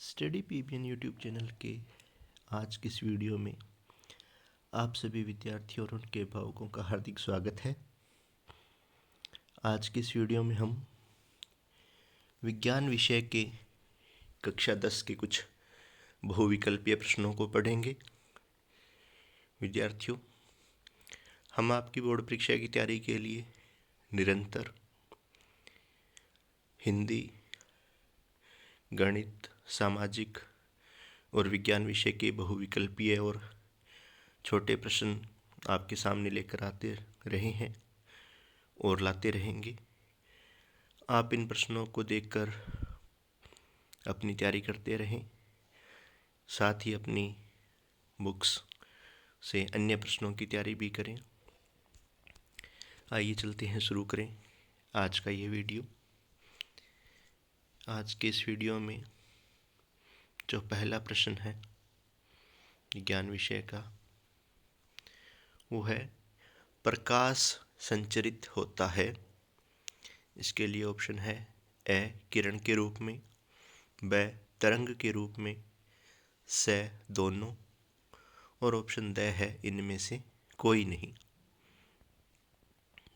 Study PBN YouTube channel के आज की इस वीडियो में आप सभी विद्यार्थियों और उनके अभिभावकों का हार्दिक स्वागत है। आज की इस वीडियो में हम विज्ञान विषय के कक्षा 10 के कुछ बहुविकल्पीय प्रश्नों को पढ़ेंगे। विद्यार्थियों, हम आपकी बोर्ड परीक्षा की तैयारी के लिए निरंतर हिंदी, गणित, सामाजिक और विज्ञान विषय के बहुविकल्पीय और छोटे प्रश्न आपके सामने लेकर आते रहे हैं और लाते रहेंगे। आप इन प्रश्नों को देखकर अपनी तैयारी करते रहें, साथ ही अपनी बुक्स से अन्य प्रश्नों की तैयारी भी करें। आइए चलते हैं, शुरू करें आज का ये वीडियो। आज के इस वीडियो में जो पहला प्रश्न है विज्ञान विषय का, वो है प्रकाश संचरित होता है। इसके लिए ऑप्शन है ए किरण के रूप में, ब तरंग के रूप में, स दोनों, और ऑप्शन द है इनमें से कोई नहीं।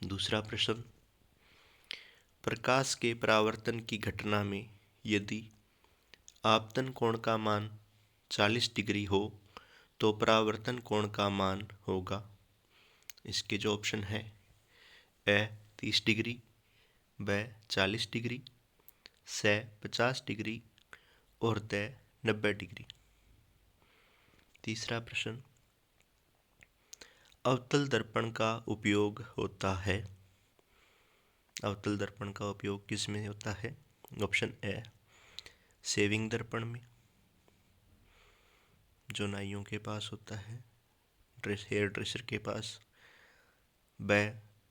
दूसरा प्रश्न, प्रकाश के परावर्तन की घटना में यदि आपतन कोण का मान 40 डिग्री हो तो परावर्तन कोण का मान होगा। इसके जो ऑप्शन है ए 30 डिग्री, ब 40 डिग्री, स 50 डिग्री और द 90 डिग्री। तीसरा प्रश्न, अवतल दर्पण का उपयोग होता है। अवतल दर्पण का उपयोग किस में होता है? ऑप्शन ए सेविंग दर्पण में, जो नाइयों के पास होता है, हेयर ड्रेसर के पास, ब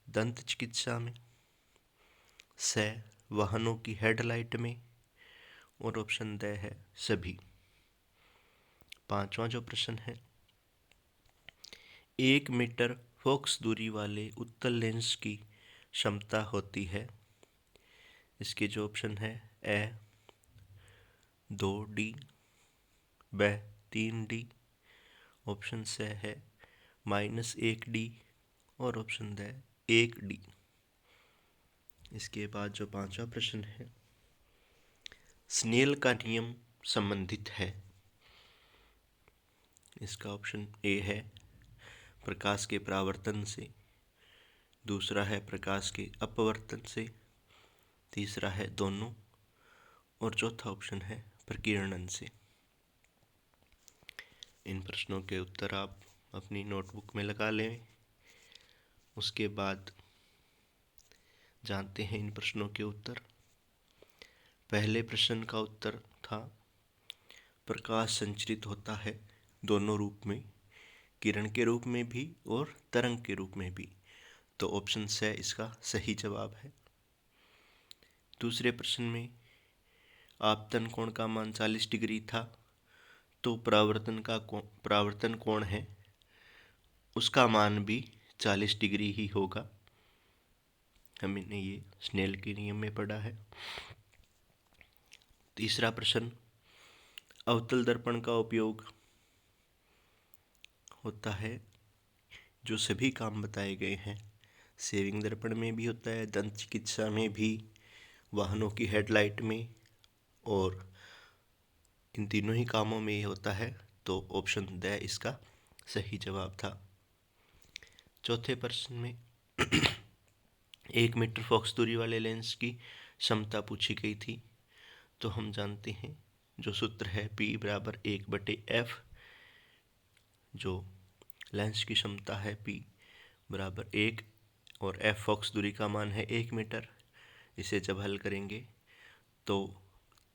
दंत चिकित्सा में, स वाहनों की हेडलाइट में, और ऑप्शन द है सभी। पांचवा जो प्रश्न है, 1 मीटर फोकस दूरी वाले उत्तल लेंस की क्षमता होती है। इसके जो ऑप्शन है ए 2D, ब 3D, ऑप्शन से है -1D और ऑप्शन द 1D। इसके बाद जो पांचवा प्रश्न है, स्नेल का नियम संबंधित है। इसका ऑप्शन ए है प्रकाश के परावर्तन से, दूसरा है प्रकाश के अपवर्तन से, तीसरा है दोनों, और चौथा ऑप्शन है प्रकीर्णन से। इन प्रश्नों के उत्तर आप अपनी नोटबुक में लगा लें। उसके बाद जानते हैं इन प्रश्नों के उत्तर। पहले प्रश्न का उत्तर था प्रकाश संचरित होता है दोनों रूप में, किरण के रूप में भी और तरंग के रूप में भी, तो ऑप्शन से इसका सही जवाब है। दूसरे प्रश्न में आपतन कोण का मान 40 डिग्री था, तो परावर्तन कोण है उसका मान भी 40 डिग्री ही होगा। हमने ये स्नेल के नियम में पढ़ा है। तीसरा प्रश्न, अवतल दर्पण का उपयोग होता है जो सभी काम बताए गए हैं, सेविंग दर्पण में भी होता है, दंत चिकित्सा में भी, वाहनों की हेडलाइट में, और इन तीनों ही कामों में ये होता है, तो ऑप्शन द इसका सही जवाब था। चौथे प्रश्न में 1 मीटर फोकस दूरी वाले लेंस की क्षमता पूछी गई थी, तो हम जानते हैं जो सूत्र है P = 1/f, जो लेंस की क्षमता है P = 1 और f फोकस दूरी का मान है 1 मीटर। इसे जब हल करेंगे तो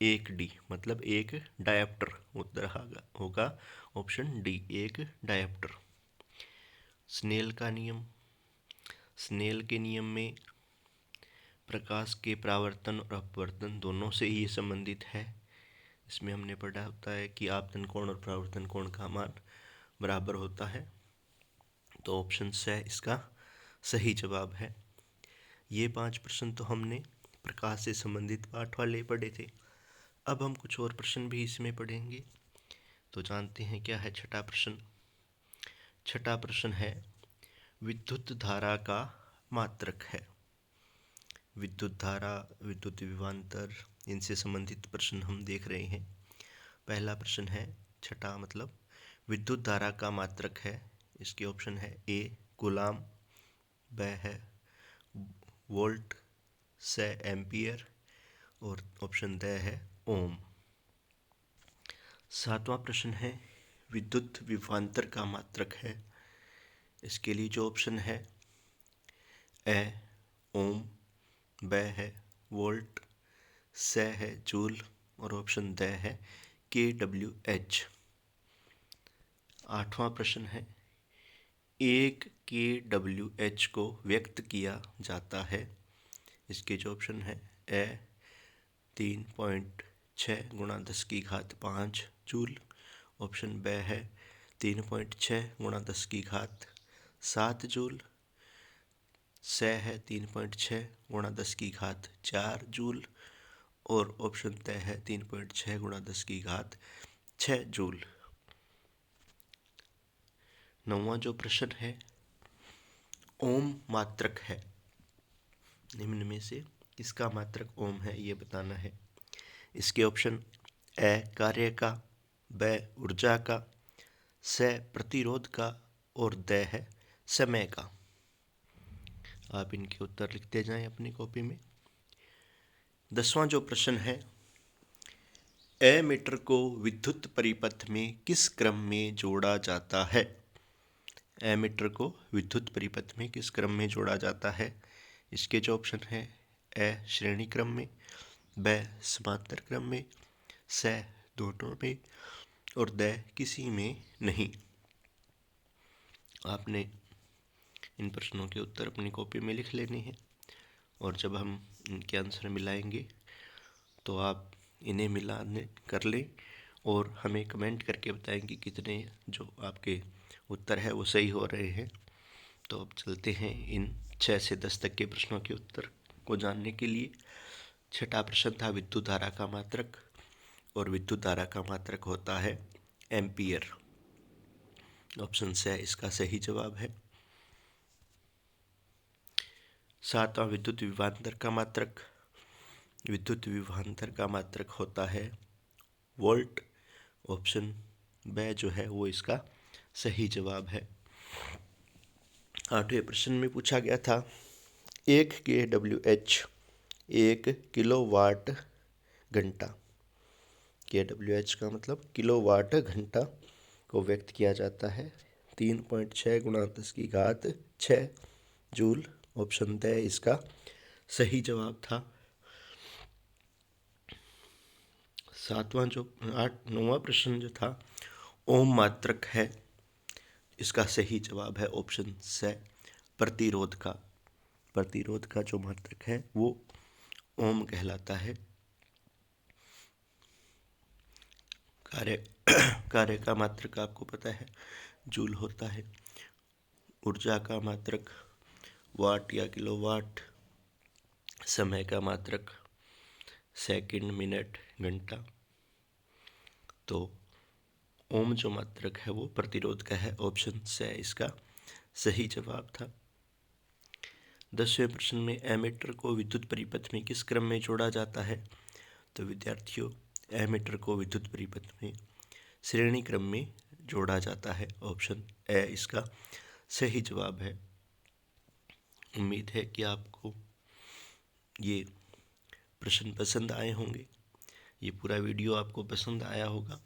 1D मतलब एक डायप्टर उत्तर होगा ऑप्शन डी, एक डायप्टर। स्नेल का नियम, स्नेल के नियम में प्रकाश के परावर्तन और अपवर्तन दोनों से ही संबंधित है। इसमें हमने पढ़ा होता है कि आपतन कोण और परावर्तन कोण का मान बराबर होता है, तो ऑप्शन से इसका सही जवाब है। ये 5 प्रश्न तो हमने प्रकाश से संबंधित पाठ वाले पढ़े थे। अब हम कुछ और प्रश्न भी इसमें पढ़ेंगे, तो जानते हैं क्या है छठा प्रश्न। छठा प्रश्न है विद्युत धारा का मात्रक है। विद्युत धारा, विद्युत विभवांतर, इनसे संबंधित प्रश्न हम देख रहे हैं। पहला प्रश्न है छठा, मतलब विद्युत धारा का मात्रक है। इसके ऑप्शन है ए कूलाम, ब है वोल्ट, स एम्पियर और ऑप्शन द है ओम। सातवां प्रश्न है विद्युत विभवांतर का मात्रक है। इसके लिए जो ऑप्शन है ए ओम, ब है वोल्ट, स है जूल और ऑप्शन द है kWh। आठवां प्रश्न है एक kWh को व्यक्त किया जाता है। इसके जो ऑप्शन है ए 3.6 गुणा 10⁵ जूल, ऑप्शन ब है 3.6 गुणा 10⁵7 जूल, स है 3.6 गुणा 10⁴ जूल और ऑप्शन त है 3.6 गुणा 10⁶ जूल। नौवां जो प्रश्न है ओम मात्रक है। निम्न में से किसका मात्रक ओम है ये बताना है। इसके ऑप्शन ए कार्य का, ब ऊर्जा का, स प्रतिरोध का और द है समय का। आप इनके उत्तर लिखते जाएं अपनी कॉपी में। 10वां जो प्रश्न है एमीटर को विद्युत परिपथ में किस क्रम में जोड़ा जाता है। एमीटर को विद्युत परिपथ में किस क्रम में जोड़ा जाता है। इसके जो ऑप्शन है ए श्रेणी क्रम में, ब समांतर क्रम में, स दोनों में और द किसी में नहीं। आपने इन प्रश्नों के उत्तर अपनी कॉपी में लिख लेने हैं और जब हम इनके आंसर मिलाएंगे तो आप इन्हें मिलाने कर लें और हमें कमेंट करके बताएं कि कितने जो आपके उत्तर है वो सही हो रहे हैं। तो अब चलते हैं इन 6 से 10 तक के प्रश्नों के उत्तर को जानने के लिए। छठा प्रश्न था विद्युत धारा का मात्रक और विद्युत धारा का मात्रक होता है एम्पियर। ऑप्शन से इसका सही जवाब है। सातवां विद्युत विभवांतर का मात्रक। विद्युत विभवांतर का मात्रक होता है वोल्ट। ऑप्शन ब जो है वो इसका सही जवाब है। आठवें प्रश्न में पूछा गया था 1 kWh 1 किलोवाट घंटा। kWh का मतलब किलोवाट घंटा को व्यक्त किया जाता है 3.6 गुणा 10⁶ जूल। ऑप्शन द इसका सही जवाब था। नौवां प्रश्न जो था ओम मात्रक है। इसका सही जवाब है ऑप्शन स प्रतिरोध का। प्रतिरोध का जो मात्रक है वो ओम कहलाता है। कार्य का मात्रक आपको पता है जूल होता है। ऊर्जा का मात्रक वाट या किलोवाट। समय का मात्रक सेकंड, मिनट, घंटा। तो ओम जो मात्रक है वो प्रतिरोध का है। ऑप्शन से इसका सही जवाब था। 10वें प्रश्न में एमीटर को विद्युत परिपथ में किस क्रम में जोड़ा जाता है। तो विद्यार्थियों एमीटर को विद्युत परिपथ में श्रेणी क्रम में जोड़ा जाता है। ऑप्शन ए इसका सही जवाब है। उम्मीद है कि आपको ये प्रश्न पसंद आए होंगे, ये पूरा वीडियो आपको पसंद आया होगा।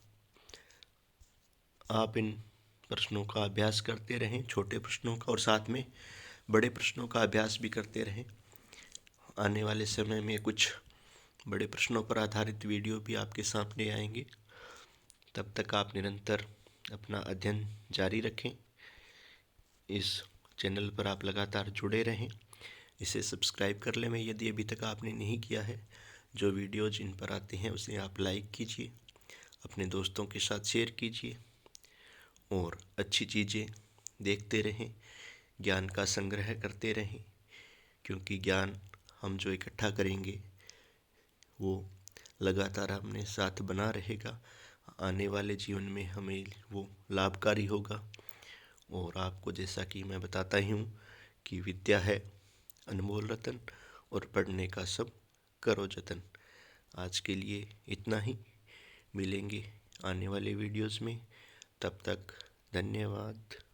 आप इन प्रश्नों का अभ्यास करते रहें, छोटे प्रश्नों का, और साथ में बड़े प्रश्नों का अभ्यास भी करते रहें। आने वाले समय में कुछ बड़े प्रश्नों पर आधारित वीडियो भी आपके सामने आएंगे। तब तक आप निरंतर अपना अध्ययन जारी रखें। इस चैनल पर आप लगातार जुड़े रहें। इसे सब्सक्राइब कर लें यदि अभी तक आपने नहीं किया है। जो वीडियो जिन पर आते हैं उसे आप लाइक कीजिए, अपने दोस्तों के साथ शेयर कीजिए और अच्छी चीज़ें देखते रहें, ज्ञान का संग्रह करते रहें। क्योंकि ज्ञान हम जो इकट्ठा करेंगे वो लगातार अपने साथ बना रहेगा, आने वाले जीवन में हमें वो लाभकारी होगा। और आपको जैसा कि मैं बताता ही हूँ कि विद्या है अनमोल रतन, और पढ़ने का सब करो जतन। आज के लिए इतना ही, मिलेंगे आने वाले वीडियोस में, तब तक धन्यवाद।